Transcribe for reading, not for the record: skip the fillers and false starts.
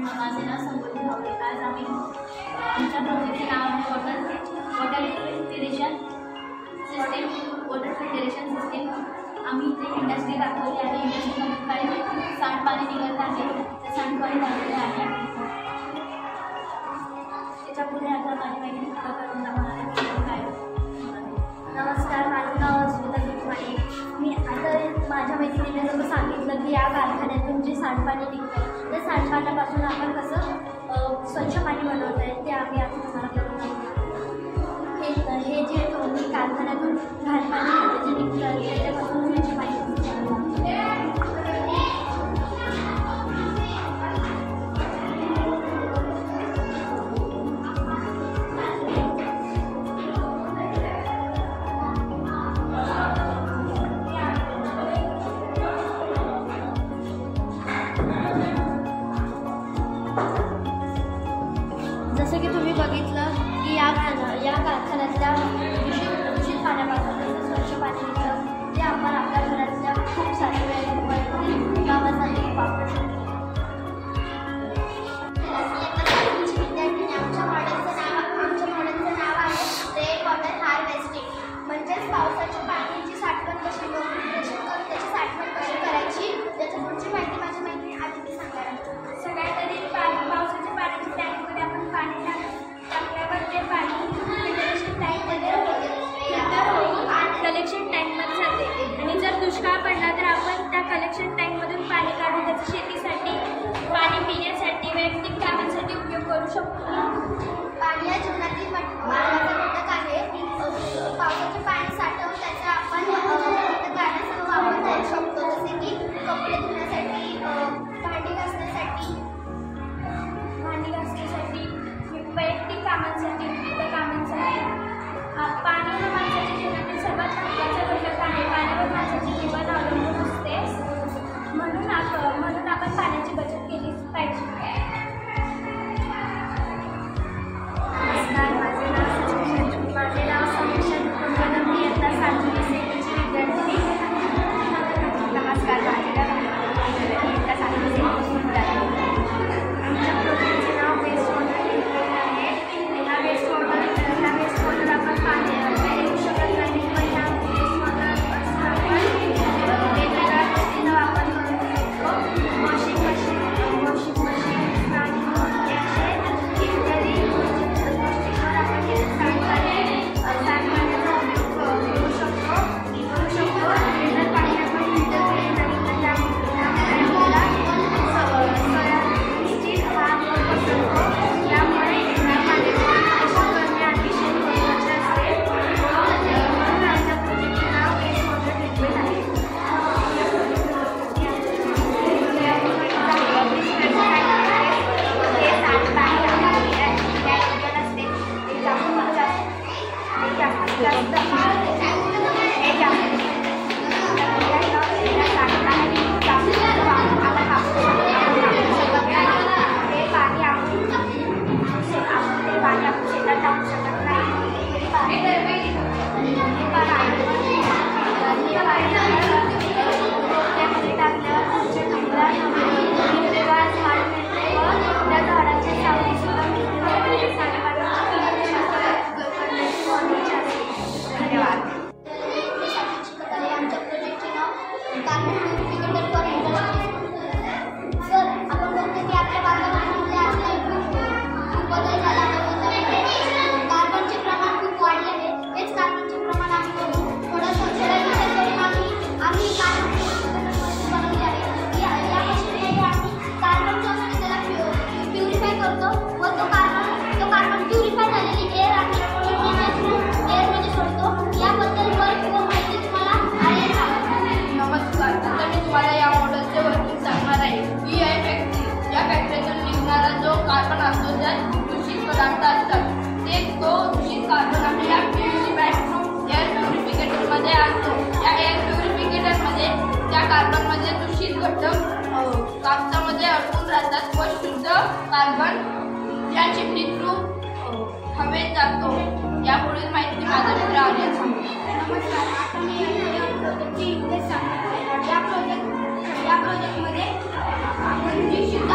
माझे नाव संबोधित होते। आज आम्ही आमच्या प्रोजेक्टचे नाव आहे वॉटर फिल्टरेशन सिस्टीम। आम्ही इथे इंडस्ट्री दाखवली आहे। इंडस्ट्रीमध्ये काही सांडपाणी निघत आहे, ते सांडपाणी दाखवले आहे। त्याच्या पुढे आता माझी माहिती करून दाखवणार आहे। नमस्कार, माझं नाव अस्मिता दुखवाणी। मी आता माझ्या मैत्रिणीने जसं सांगितलं की या कारखान्यातून जे सांडपाणी निघतं त्या सांडपाण्यापासून आपण कसं स्वच्छ पाणी बनवत आहे ते आम्ही आता तुम्हाला करून दाखवतो। हे जे कारखान्यातून घाण पाणी जे निघतं त्याच्यापासून स्वच्छ पाणी जसं की तुम्ही बघितलं की या कारखान्यातल्या दूषित पाण्यापासून जसं स्वच्छ पाणी निघतं ते आपण आपल्या घरातल्या खूप साऱ्या वेळेला कामासाठी वापरू शकतो। आमच्या मॉडेलचं नाव आहे रेन वॉटर हार्वेस्टिंग, म्हणजेच पावसाच्या पाण्याची साठवण कशी करून त्याची साठवण कशी करायची त्याची पुढची माहिती माझी मैत्रीण आदिती सांगणार आहे। सगळ्यात आधी पावसाच्या पाण्याच्या टँकमध्ये आपण पाणी टाकल्यावर ते पाणी फिल्टरेशन टँकमध्ये फिल्टर होऊन कलेक्शन टँकमध्ये जाते आणि जर दुष्काळ पडला तर आपण त्या कलेक्शन टँकमधून पाणी काढून त्याचं शेतीसाठी, पाणी पिण्यासाठी, वैयक्तिक कामांसाठी उपयोग करू शकतो। पाणी या जीवनातील महत्त्वाचा घटक आहे। पावसाचे पाणी साठवून त्याचा आपण कारणासह वापर करू शकतो, जसे की कपडे धुण्यासाठी, भांडी घासण्यासाठी, वैयक्तिक कामांसाठी, विविध कामांसाठी। पाणी हा माणसाच्या जीवनातील सर्वात महत्त्वाचा घटक आहे। पाण्यावर माणसाचे जीवन अवलंबून असते, म्हणून आपण पाण्याची बचत केली पाहिजे। नमस्कार, माझे नाव समीक्षा दुखवाणी। मी आता 7वी सेमीची विद्यार्थी। नमस्कार, माझे नाव मी आता 7वी सेमीची विद्यार्थी। आमच्या प्रोजेक्टचे नाव वेस्ट वॉटर ट्रीटमेंट आहे। ह्या वेस्ट वॉटर आपण पाणी येऊ शकत नाही, पण ह्या वेस्ट वॉटरपासून आपण वेगवेगळ्या गोष्टींचा वापर करू शकतो। वॉशिंग मशीन आणि हे असे इत्यादी गोष्टींवर आपण हे सांडपाण्याचा उपयोग करू शकतो। फिल्टर पाणी आपण फिल्टर केले नाही तर त्यामुळे आपल्याला स्टील हा रोग पसरतो। त्यामुळे या पाण्याचे फिल्टरेशन करणे अतिशय महत्त्वाचे असते, म्हणून आमच्या प्रोजेक्टचे नाव वेस्ट वॉटर ट्रीटमेंट आहे। हे सांडपाणी असते ते जास्त पाणी आपण शेतात टाकू शकत नाही। त्यामध्ये टाकल्यावर आमच्या घराला हिरवेगार झाड मिळते व त्या झाडाच्या सावली सुद्धा मिळते। धन्यवाद। आमच्या प्रोजेक्टचे नाव कार्बन प्युरिफिकेटर फॉर इंडस्ट्री। सर, आपण बघतो की आपल्या वातावरणामध्ये आजकाल खूप बदल झाला आहे। कार्बनचे प्रमाण खूप वाढले आहे। हेच कार्बनचे प्रमाण आम्ही थोडं स्वच्छता विचार करून आम्ही कार्बन मशीन बनवली आहे। या मशीनमध्ये आम्ही कार्बन जो असते त्याला प्युरिफाय करतो व तो कार्बन प्युरिफाय झालेली एअर आम्ही एअरमध्ये सोडतो। याबद्दल माहिती तुम्हाला आहे का? नमस्कार, आता मी तुम्हाला या मॉडेलचे वर्किंग सांगणार आहे। ही आहे फॅक्टरी। या फॅक्टरीतून निघणारा जो कार्बन असतो त्यात दूषित पदार्थ असतात, तो दूषित कार्बन आपल्या PVC पाईप एअर प्युरिफिकेटरमध्ये आणतो। या एअर प्युरिफिकेटरमध्ये त्या कार्बनमध्ये दूषित घटक कापसामध्ये अडकून राहतात व शुद्ध कार्बन या चिमणी थ्रू हवेत जातो। यापुढील माहिती माझा मित्र आर्यन सांगतो। नमस्कार, आता मी प्रोजेक्टची इंग्लिश सांगणार आहे। या प्रोजेक्टमध्ये आपण जी शुद्ध